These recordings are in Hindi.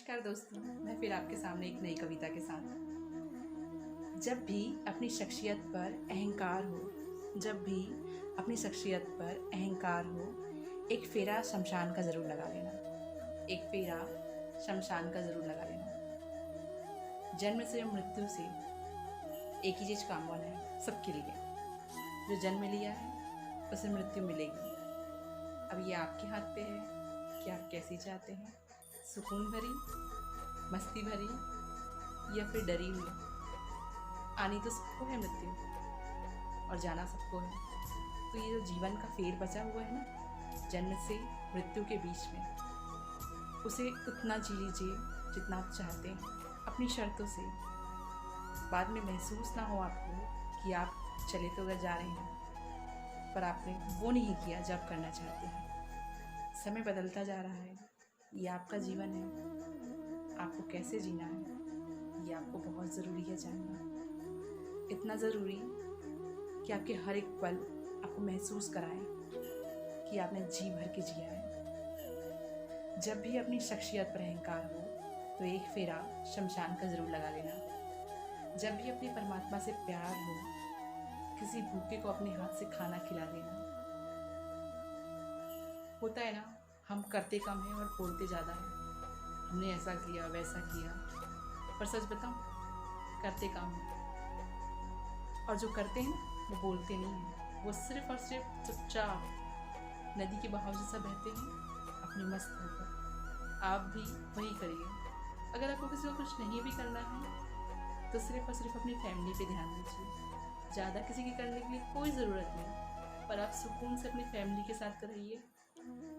नमस्कार दोस्तों, मैं फिर आपके सामने एक नई कविता के साथ। जब भी अपनी शख्सियत पर अहंकार हो, जब भी अपनी शख्सियत पर अहंकार हो, एक फेरा शमशान का ज़रूर लगा लेना। एक फेरा शमशान का ज़रूर लगा लेना। जन्म से मृत्यु से एक ही चीज़ कॉमन है सबके लिए। जो जन्म लिया है उसे मृत्यु मिलेगी। अब ये आपके हाथ पे है कि आप कैसी चाहते हैं, सुकून भरी, मस्ती भरी या फिर डरी हुई। आनी तो सबको है मृत्यु और जाना सबको है। तो ये जो जीवन का फेर बचा हुआ है ना, जन्म से मृत्यु के बीच में, उसे उतना जी लीजिए जितना आप चाहते हैं, अपनी शर्तों से। बाद में महसूस ना हो आपको कि आप चले तो जा रहे हैं, पर आपने वो नहीं किया जो आप करना चाहते हैं। समय बदलता जा रहा है, ये आपका जीवन है। आपको कैसे जीना है ये आपको बहुत ज़रूरी है जानना। इतना ज़रूरी कि आपके हर एक पल आपको महसूस कराएं कि आपने जी भर के जिया है। जब भी अपनी शख्सियत पर अहंकार हो तो एक फेरा शमशान का ज़रूर लगा लेना। जब भी अपने परमात्मा से प्यार हो, किसी भूखे को अपने हाथ से खाना खिला देना। होता है ना, हम करते कम हैं और बोलते ज़्यादा हैं। हमने ऐसा किया वैसा किया, पर सच बताऊं, करते कम हैं। और जो करते हैं ना वो बोलते नहीं हैं। वो सिर्फ और सिर्फ चुपचाप नदी के बहाव जैसा बहते हैं अपनी मस्त होकर। आप भी वही करिए। अगर आपको किसी को कुछ नहीं भी करना है तो सिर्फ और सिर्फ अपनी फैमिली पे ध्यान दीजिए। ज़्यादा किसी की करने के लिए कोई ज़रूरत नहीं, पर आप सुकून से अपनी फैमिली के साथ रहिए,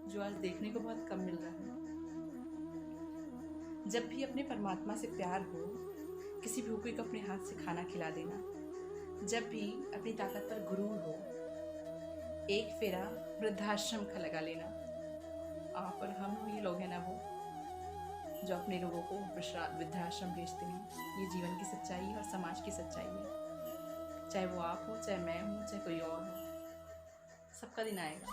जो आज देखने को बहुत कम मिल रहा है। जब भी अपने परमात्मा से प्यार हो, किसी भूखे को अपने हाथ से खाना खिला देना। जब भी अपनी ताकत पर गुरूर हो, एक फेरा वृद्धाश्रम का लगा लेना। आप और हम ही लोग हैं ना वो जो अपने लोगों को वृद्धाश्रम भेजते हैं। ये जीवन की सच्चाई और समाज की सच्चाई है। चाहे वो आप हो, चाहे मैं हूँ, चाहे कोई और हो, सबका दिन आएगा।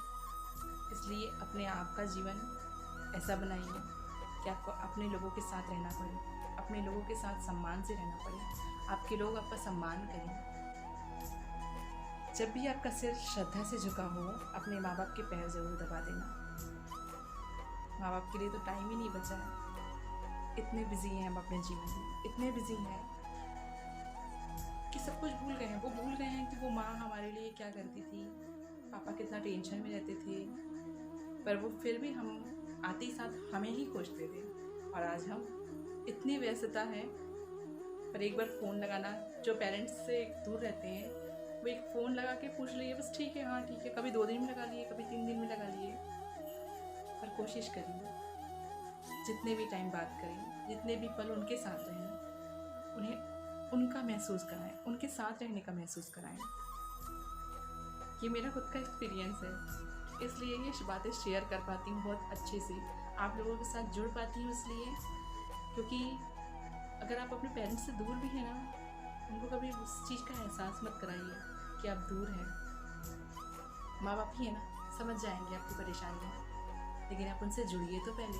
इसलिए अपने आप का जीवन ऐसा बनाइए कि आपको अपने लोगों के साथ रहना पड़े, अपने लोगों के साथ सम्मान से रहना पड़े, आपके लोग आपका सम्मान करें। जब भी आपका सिर श्रद्धा से झुका हो, अपने माँ बाप के पैर ज़रूर दबा देना। माँ बाप के लिए तो टाइम ही नहीं बचा है। इतने बिजी हैं हम अपने जीवन में, इतने बिजी हैं कि सब कुछ भूल गए हैं। वो भूल गए हैं कि वो माँ हमारे लिए क्या करती थी, पापा कितना टेंशन में रहते थे, पर वो फिर भी हम आते ही साथ हमें ही खोजते थे। और आज हम इतनी व्यस्तता है, पर एक बार फ़ोन लगाना, जो पेरेंट्स से दूर रहते हैं वो एक फ़ोन लगा के पूछ लिए, बस ठीक है, हाँ ठीक है। कभी 2 दिन में लगा लिए, कभी 3 दिन में लगा लिए, पर कोशिश करिए जितने भी टाइम बात करें, जितने भी पल उनके साथ रहें, उन्हें उनका महसूस कराएं, उनके साथ रहने का महसूस कराएं। ये मेरा खुद का एक्सपीरियंस है, इसलिए ये बातें शेयर कर पाती हूँ बहुत अच्छे से, आप लोगों के साथ जुड़ पाती हूँ। इसलिए क्योंकि अगर आप अपने पेरेंट्स से दूर भी हैं ना, उनको कभी उस चीज़ का एहसास मत कराइए कि आप दूर हैं। माँ बाप ही है ना, समझ जाएंगे आपकी परेशानियाँ, लेकिन आप उनसे जुड़िए तो पहले।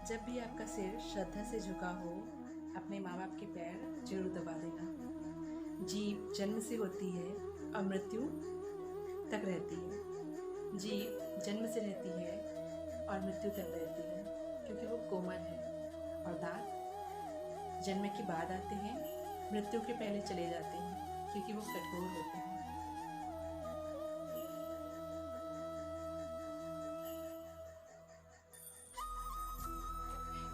जब भी आपका सिर श्रद्धा से झुका हो, अपने माँ बाप के पैर जरूर दबा देना। जीव जन्म से होती है और मृत्यु तक रहती है। जीव जन्म से रहती है और मृत्यु तक रहती है, क्योंकि वो कोमल है। और दांत जन्म के बाद आते हैं, मृत्यु के पहले चले जाते हैं, क्योंकि वो कठोर होते हैं।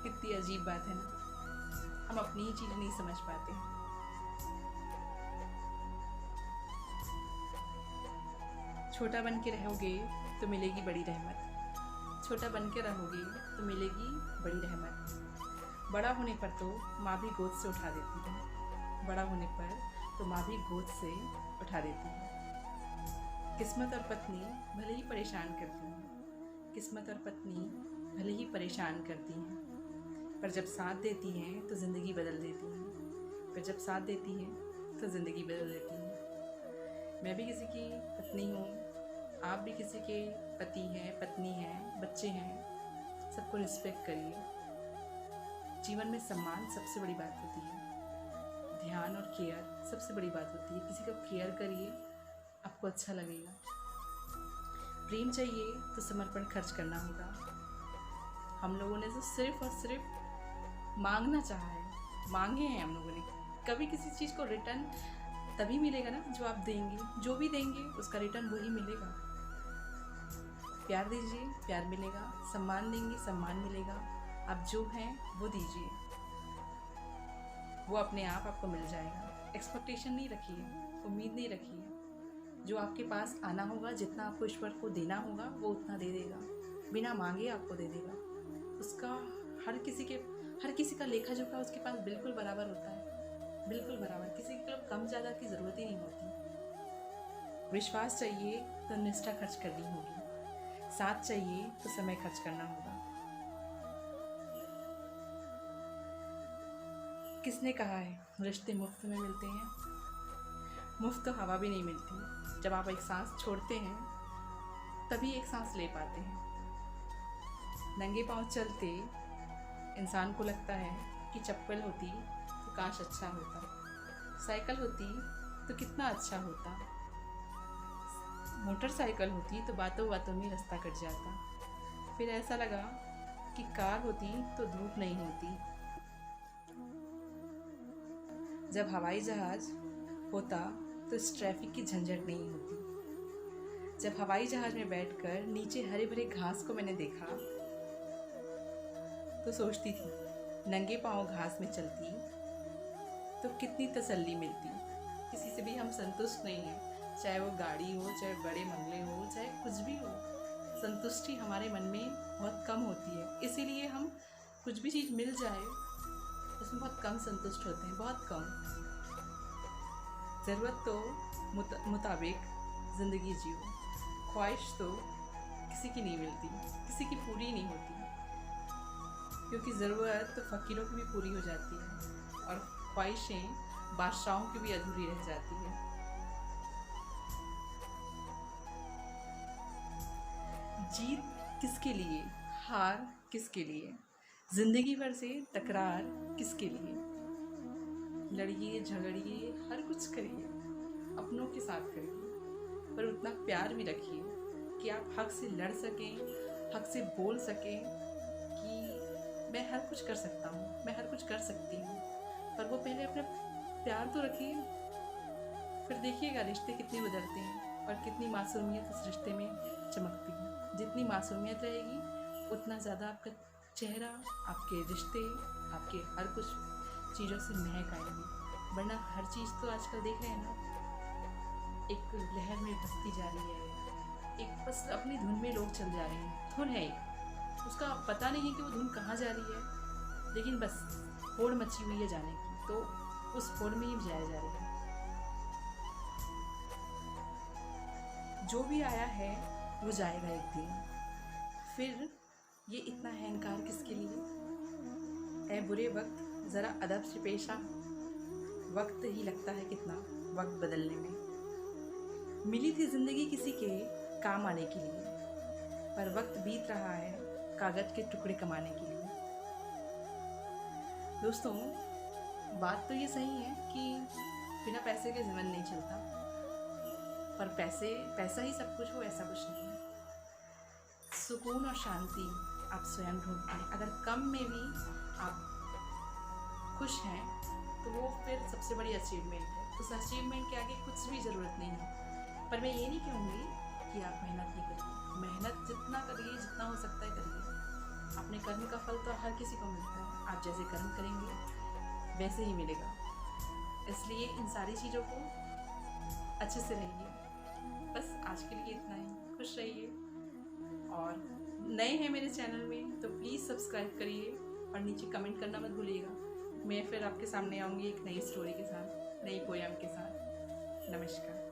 कितनी अजीब बात है ना, हम अपनी ही चीज़ नहीं समझ पाते। छोटा बन के रहोगे तो मिलेगी बड़ी रहमत। छोटा बन के रहोगे तो मिलेगी बड़ी रहमत। बड़ा होने पर तो माँ भी गोद से उठा देती है। बड़ा होने पर तो माँ भी गोद से उठा देती है। किस्मत और पत्नी भले ही परेशान करती हैं, किस्मत और पत्नी भले ही परेशान करती हैं, पर जब साथ देती हैं तो ज़िंदगी बदल देती हैं। पर जब साथ देती हैं तो ज़िंदगी बदल देती हैं। मैं भी किसी की पत्नी हूँ, आप भी किसी के पति हैं, पत्नी हैं, बच्चे हैं। सबको रिस्पेक्ट करिए। जीवन में सम्मान सबसे बड़ी बात होती है, ध्यान और केयर सबसे बड़ी बात होती है। किसी का केयर करिए, आपको अच्छा लगेगा। प्रेम चाहिए तो समर्पण खर्च करना होगा। हम लोगों ने तो सिर्फ और सिर्फ मांगना चाहा है, मांगे हैं हम लोगों ने। कभी किसी चीज़ को रिटर्न तभी मिलेगा ना जो आप देंगे। जो भी देंगे उसका रिटर्न वही मिलेगा। प्यार दीजिए, प्यार मिलेगा। सम्मान देंगे, सम्मान मिलेगा। आप जो हैं वो दीजिए, वो अपने आप आपको मिल जाएगा। एक्सपेक्टेशन नहीं रखिए, उम्मीद नहीं रखिए। जो आपके पास आना होगा, जितना आपको ईश्वर को देना होगा वो उतना दे देगा, बिना मांगे आपको दे देगा। उसका हर किसी का लेखा जोखा उसके पास बिल्कुल बराबर होता है, बिल्कुल बराबर। किसी को कम ज़्यादा की ज़रूरत ही नहीं होती। विश्वास चाहिए तो निष्ठा खर्च करनी होगी। साथ चाहिए तो समय खर्च करना होगा। किसने कहा है रिश्ते मुफ्त में मिलते हैं? मुफ्त तो हवा भी नहीं मिलती। जब आप एक सांस छोड़ते हैं तभी एक सांस ले पाते हैं। नंगे पांव चलते इंसान को लगता है कि चप्पल होती तो काश अच्छा होता, साइकिल होती तो कितना अच्छा होता, मोटरसाइकिल होती तो बातों बातों में रास्ता कट जाता। फिर ऐसा लगा कि कार होती तो धूप नहीं होती। जब हवाई जहाज होता तो इस ट्रैफिक की झंझट नहीं होती। जब हवाई जहाज में बैठकर नीचे हरे भरे घास को मैंने देखा तो सोचती थी, नंगे पांव घास में चलती तो कितनी तसल्ली मिलती। किसी से भी हम संतुष्ट नहीं हैं, चाहे वो गाड़ी हो, चाहे बड़े बंगले हो, चाहे कुछ भी हो। संतुष्टि हमारे मन में बहुत कम होती है। इसीलिए हम कुछ भी चीज़ मिल जाए उसमें बहुत कम संतुष्ट होते हैं, बहुत कम। ज़रूरत तो मुताबिक ज़िंदगी जियो। ख्वाहिश तो किसी की नहीं मिलती, किसी की पूरी नहीं होती, क्योंकि ज़रूरत तो फ़कीरों की भी पूरी हो जाती है और ख्वाहिशें बादशाहों की भी अधूरी रह जाती है। जीत किसके लिए, हार किसके लिए, ज़िंदगी भर से तकरार किसके लिए? लड़िए, झगड़िए, हर कुछ करिए, अपनों के साथ करिए, पर उतना प्यार भी रखिए कि आप हक से लड़ सकें, हक से बोल सकें कि मैं हर कुछ कर सकता हूँ, मैं हर कुछ कर सकती हूँ। पर वो पहले अपना प्यार तो रखिए, फिर देखिएगा रिश्ते कितने बदलते हैं और कितनी मासूमियत उस रिश्ते में चमकती है। जितनी मासूमियत रहेगी उतना ज़्यादा आपका चेहरा, आपके रिश्ते, आपके हर कुछ चीज़ों से महक आएंगी। वरना हर चीज़ तो आजकल देख रहे हैं ना, एक लहर में बसती जा रही है, एक बस अपनी धुन में लोग चल जा रहे हैं। धुन है एक, उसका पता नहीं है कि वो धुन कहाँ जा रही है, लेकिन बस होड़ मची हुई है जाने की, तो उस होड़ में ही जाया जा रहा है। जो भी आया है वो जाएगा एक दिन। फिर ये इतना अहंकार किसके लिए? ऐ बुरे वक्त ज़रा अदब से पेश आ, वक्त ही लगता है कितना वक्त बदलने में। मिली थी ज़िंदगी किसी के काम आने के लिए, पर वक्त बीत रहा है कागज़ के टुकड़े कमाने के लिए। दोस्तों, बात तो ये सही है कि बिना पैसे के जीवन नहीं चलता, पर पैसा ही सब कुछ हो ऐसा कुछ नहीं है। सुकून और शांति आप स्वयं ढूंढते हैं। अगर कम में भी आप खुश हैं तो वो फिर सबसे बड़ी अचीवमेंट है। उस अचीवमेंट के आगे कुछ भी ज़रूरत नहीं है। पर मैं ये नहीं कहूँगी कि आप मेहनत नहीं करिए। मेहनत जितना करिए, जितना हो सकता है करिए। अपने कर्म का फल तो हर किसी को मिलता है। आप जैसे कर्म करेंगे वैसे ही मिलेगा। इसलिए इन सारी चीज़ों को अच्छे से रहिए। बस आज के लिए इतना ही। खुश रहिए। और नए हैं मेरे चैनल में तो प्लीज़ सब्सक्राइब करिए और नीचे कमेंट करना मत भूलिएगा। मैं फिर आपके सामने आऊँगी एक नई स्टोरी के साथ, नई पोएम के साथ। नमस्कार।